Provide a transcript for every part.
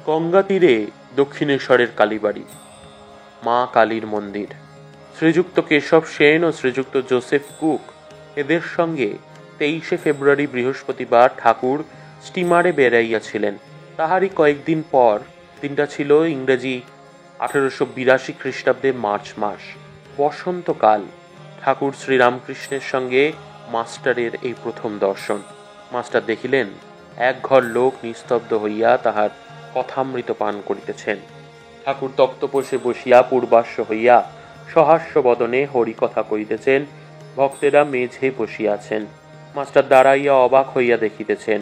গঙ্গা তীরে দক্ষিণেশ্বরের কালীবাড়ি, মা কালীর মন্দির। শ্রীযুক্ত কেশব সেন ও শ্রীযুক্ত জোসেফ কুক এদের সঙ্গে 23শে ফেব্রুয়ারি বৃহস্পতিবার ঠাকুর স্টিমারে বেড়াইয়াছিলেন। তাহারই কয়েকদিন পর, দিনটা ছিল ইংরেজি 1882 খ্রিস্টাব্দে মার্চ মাস, বসন্তকাল। ঠাকুর শ্রীরামকৃষ্ণের সঙ্গে মাস্টারের এই প্রথম দর্শন। মাস্টার দেখিলেন এক ঘর লোক নিস্তব্ধ হইয়া তাহার কথামৃত পান করিতেছেন। ঠাকুর তক্তপোষে বসিয়া পূর্বাশ্ব হইয়া সহাস্য বদনে হরিকথা করিতেছেন। ভক্তেরা মেঝে বসিয়াছেন। মাস্টার দাঁড়াইয়া অবাক হইয়া দেখিতেছেন।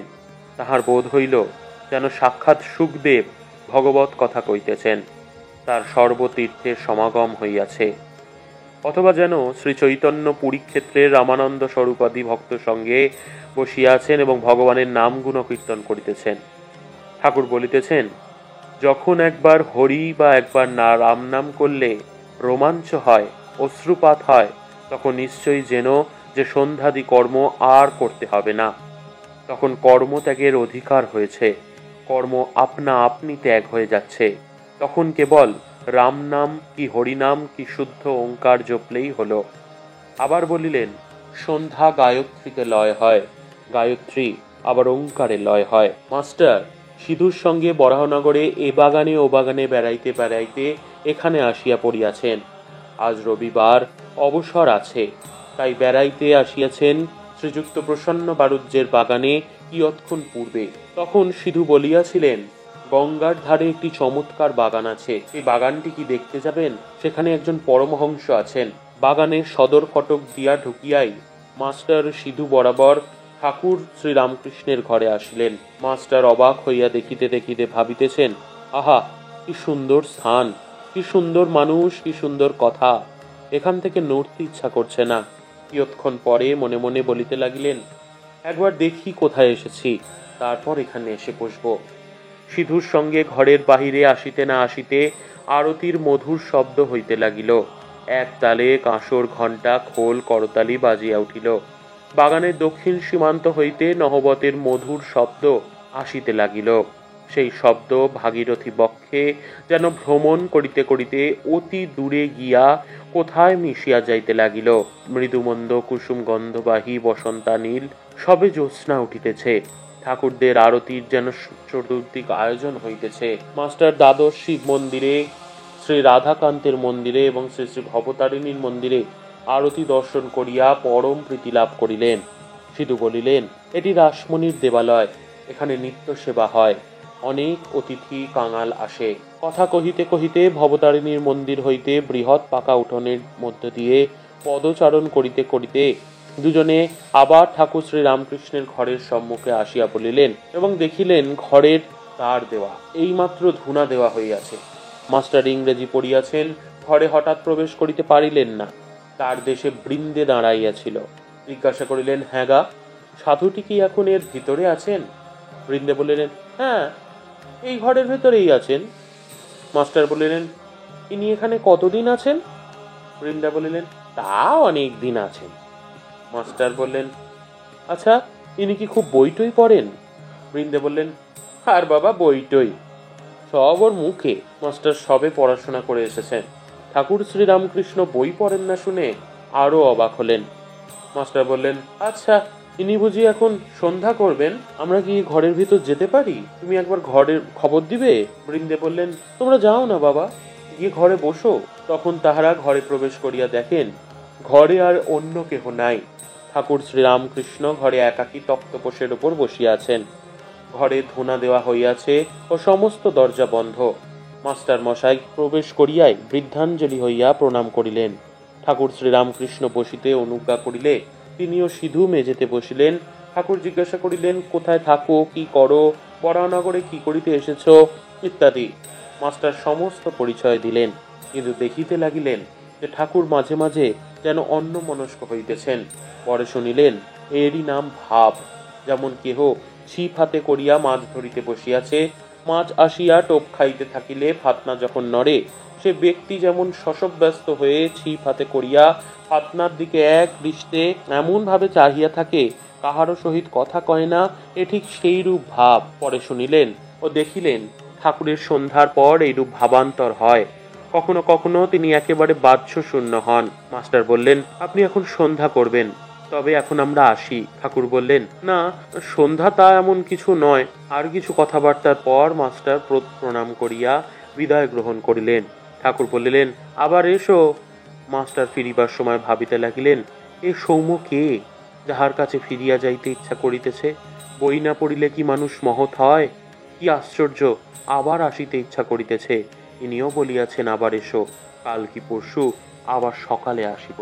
তাহার বোধ হইল যেন সাক্ষাৎ সুখদেব ভগবত কথা কইতেছেন, তার সর্বতীর্থের সমাগম হইয়াছে। অথবা যেন শ্রী চৈতন্য পুরীক্ষেত্রের রামানন্দ স্বরূপাদি ভক্ত সঙ্গে বসিয়াছেন এবং ভগবানের নাম গুণকীর্তন করিতেছেন। ঠাকুর বলিতেছেন, যখন একবার হরি বা একবার না রাম নাম করলে রোমাঞ্চ হয়, অশ্রুপাত হয়, তখন নিশ্চয়ই যেন যে সন্ধ্যাদি কর্ম আর করতে হবে না। তখন কর্মত্যাগের অধিকার হয়েছে, কর্ম আপনা আপনি ত্যাগ হয়ে যাচ্ছে। তখন কেবল রাম নাম কি হরিনাম কি শুদ্ধ ওঙ্কার জপলেই হলো। আবার বলিলেন, সন্ধ্যা গায়ত্রীতে লয় হয়, গায়ত্রী আবার ওঙ্কারে লয় হয়। মাস্টার সিধুর সঙ্গে বরাহনগরে এ বাগানে ও বাগানে বেড়াইতে বেড়াইতে এখানে আসিয়া পড়িয়াছেন। আজ রবিবার, অবসর আছে, তাই বেড়াইতে আসিয়াছেন শ্রীযুক্ত প্রসন্ন বারুজ্যের বাগানে কিয়ৎক্ষণ পূর্বে। তখন সিধু বলিয়াছিলেন, গঙ্গার ধারে একটি চমৎকার বাগান আছে, সেই বাগানটি কি দেখতে যাবেন? সেখানে একজন পরমহংস আছেন। বাগানের সদর ফটক দিয়া ঢুকিয়াই মাস্টার সিধু বরাবর ঠাকুর শ্রীরামকৃষ্ণের ঘরে আসিলেন। মাস্টার অবাক হইয়া দেখিতে দেখিতে ভাবিতেছেন, আহা, কি সুন্দর স্থান, কি সুন্দর মানুষ, কি সুন্দর কথা, এখান থেকে নড়তে ইচ্ছা করছে না। কিয়ৎক্ষণ পরে মনে মনে বলিতে লাগিলেন, একবার দেখি কোথায় এসেছি, তারপর এখানে এসে বসব। সিধুর সঙ্গে ঘরের বাহিরে আসিতে না আসিতে আরতির মধুর শব্দ হইতে লাগিল। এক তালে কাঁসর ঘণ্টা খোল করতালি বাজিয়া উঠিল। বাগানের দক্ষিণ সীমান্ত হইতে নহবতের মধুর শব্দ আসিতে লাগিল। সেই শব্দ ভাগীরথী বক্ষে যেন ভ্রমণ করিতে করিতে অতি দূরে গিয়া কোথায় মিশিয়া যাইতে লাগিল। মৃদুমন্দ কুসুম গন্ধবাহী বসন্তানীল সবে জ্যোৎস্না উঠিতেছে। ঠাকুরদের আরতির যেন চতুর্দিক আয়োজন হইতেছে। মাস্টার দ্বাদশ শিব মন্দিরে, শ্রী রাধাকান্তের মন্দিরে এবং শ্রী শ্রী ভবতারিণীর মন্দিরে আরতি দর্শন করিয়া পরম প্রীতি লাভ করিলেন। সিধু বলিলেন, এটি রাসমণির দেবালয়, এখানে নিত্য সেবা হয়, অনেক অতিথি কাঙাল আসে। কথা কহিতে কহিতে ভবতারিণীর মন্দির হইতে বৃহৎ পাকা উঠোনের মধ্য দিয়ে পদচারণ করিতে করিতে দুজনে আবার ঠাকুর শ্রী রামকৃষ্ণের ঘরের সম্মুখে আসিয়া পড়িলেন এবং দেখিলেন ঘরের দ্বার দেওয়া, এইমাত্র ধুনা দেওয়া হইয়াছে। মাস্টার ইংরেজি পড়িয়াছেন, ঘরে হঠাৎ প্রবেশ করিতে পারিলেন না, তার দেশে বৃন্দে দাঁড়াইয়াছিল। জিজ্ঞাসা করিলেন, হ্যাঁ গা, সাধুটি কি এখন এর ভিতরে আছেন? বৃন্দে বলিলেন, হ্যাঁ, এই ঘরের ভেতরেই আছেন। মাস্টার বলিলেন, ইনি এখানে কতদিন আছেন? বৃন্দা বলিলেন, তা অনেক দিন আছেন। মাস্টার বললেন, আচ্ছা, ইনি কি খুব বইটই পড়েন? বৃন্দে বললেন, আর বাবা বইটই, সব ওর মুখে। মাস্টার সবে পড়াশোনা করে এসেছেন, ঠাকুর শ্রীরামকৃষ্ণ বই পড়েন না শুনে আরো অবাক হলেন। মাস্টার বললেন, আচ্ছা, ইনি বুঝি এখন সন্ধ্যা করবেন, আমরা কি ঘরের ভিতর যেতে পারি? তুমি একবার ঘরের খবর দিবে? বৃন্দে বললেন, তোমরা যাও না বাবা, গিয়ে ঘরে বসো। তখন তাহারা ঘরে প্রবেশ করিয়া দেখেন ঘরে আর অন্য কেহ নাই। ঠাকুর শ্রীরামকৃষ্ণ ঘরে একাকী তক্তপোষের উপর বসিয়া আছেন। ঘরে ধুনা দেওয়া হইয়াছে ও সমস্ত দরজা বন্ধ। মাস্টার মশাই প্রবেশ করিয়াই বৃদ্ধাঞ্জলি হইয়া প্রণাম করিলেন। ঠাকুর শ্রীরামকৃষ্ণ বসিতে অনুজ্ঞা করিলে তিনিও সিধু মেঝেতে বসিলেন। ঠাকুর জিজ্ঞাসা করিলেন, কোথায় থাকো, কি করো, বরাহনগরে কি করিতে এসেছ ইত্যাদি। মাস্টার সমস্ত পরিচয় দিলেন, কিন্তু দেখিতে লাগিলেন যে ঠাকুর মাঝে মাঝে যেন অন্যমনস্ক হইতেছেন। পরে শুনিলেন এরই নাম ভাব। যেমন কেহ ছিপ হাতে করিয়া মাছ ধরিতে বসিয়াছে, মাছ আসিয়া টোপ খাইতে থাকিলে ফাতনা যখন নড়ে, সে ব্যক্তি যেমন শশব্যস্ত হয়ে ছিপ হাতে করিয়া ফাতনার দিকে এক দৃষ্টে এমন ভাবে চাহিয়া থাকে, কাহারও সহিত কথা কয় না, এ ঠিক সেইরূপ ভাব। পরে শুনিলেন ও দেখিলেন ঠাকুরের সন্ধ্যার পর এইরূপ ভাবান্তর হয়। কখনো কখনো তিনি একেবারে বাহ্য শূন্য হন। মাস্টার বললেন, আপনি এখন সন্ধ্যা করবেন, তবে এখন আমরা আসি। ঠাকুর বললেন, না, সন্ধ্যা তা এমন কিছু নয়। আর কিছু কথাবার্তার পর মাস্টার প্রণাম করিয়া বিদায় গ্রহণ করিলেন। ঠাকুর বলিলেন, আবার এসো। মাস্টার ফিরিবার সময় ভাবিতে লাগিলেন, এ সৌম্য কে, যাহার কাছে ফিরিয়া যাইতে ইচ্ছা করিতেছে? বই না পড়িলে কি মানুষ মহৎ হয়? কি আশ্চর্য, আবার আসিতে ইচ্ছা করিতেছে। ইনিও বলিয়াছেন, আবার এসো, কাল কি পরশু আবার সকালে আসিব।